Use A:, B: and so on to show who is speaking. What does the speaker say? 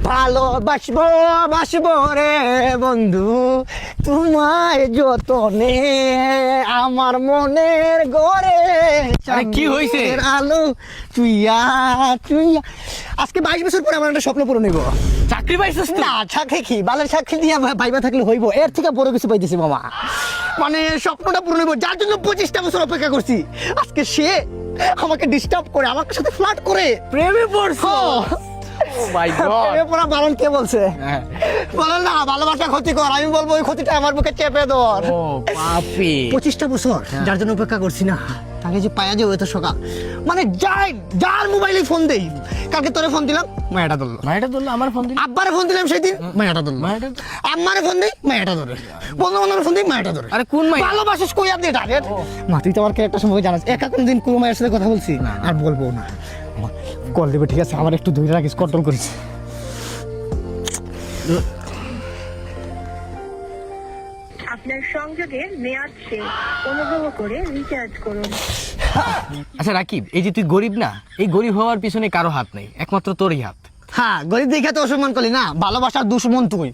A: ভালোবাসবো বাসবো রে বন্ধু তোমায় যতনে আমার মনের ঘরে।
B: আরে কি হইছে?
A: আলো তুইয়া তুইয়া আজকে 22 বছর পরে আমার একটা স্বপ্ন পূরণ হইব।
B: চাকরি পাইছিস তুই?
A: না চাকরি কি বালের চাকরি দিয়ে ভাইবা থাকলে হইব, এর থেকে বড় কিছু পাইতেছি মামা। মানে স্বপ্নটা পূরণ হইব, যার জন্য 25টা বছর অপেক্ষা করছি। আজকে সে আমাকে ডিস্টার্ব করে, আমার সাথে ফ্লার্ট করে।
B: প্রেমে পড়ছো? ও মাই গড।
A: প্রেমে পড়া বারণ কে বলছে?
B: হ্যাঁ।
A: বলেন না ভালোবাসা ক্ষতিকর, আমি বলবো ওই ক্ষতিটা আমার বুকে চেপে ধর।
B: ও পাপি।
A: 25টা বছর যার জন্য অপেক্ষা করছি না, তাকে যে পায়া যাবে এত সকাল। মানে যার মোবাইলে ফোন দেই, কালকে তোরে ফোন দিলাম মায়াটা ধরলো,
B: মাইটা ধরলো, আমার ফোন দিল।
A: আব্বারে ফোন দিলাম সেদিন মায়াটা ধরলো,
B: মায়াটা
A: আম্মারে ফোন দেই মায়াটা ধরে, বন্ধু বান্ধবের ফোন দেই মায়াটা ধরে।
B: আরে কোন মাই?
A: ভালোবাসিস কই আপনি ডাইরেক্ট? মা তুই তো আমার ক্যারেক্টার সম্পর্কে জানাস, একা কোনদিন কোনো মায়ের সাথে কথা বলছি আর বলবো না। কল দেবে ঠিক আছে, আমার একটু ধরে রাখিস, কন্ট্রোল করিস।
C: আপনার সংযোগের মেয়াদ শেষ, অনুগ্রহ করে রিচার্জ করুন।
B: আচ্ছা রাকিব, এই যে তুই গরিব না, এই গরিব হওয়ার পিছনে কারো হাত নেই, একমাত্র তোরই হাত।
A: হ্যাঁ গরিব দেখে তো অসম্মান করলি না, ভালোবাসার দুশ্মন তুই।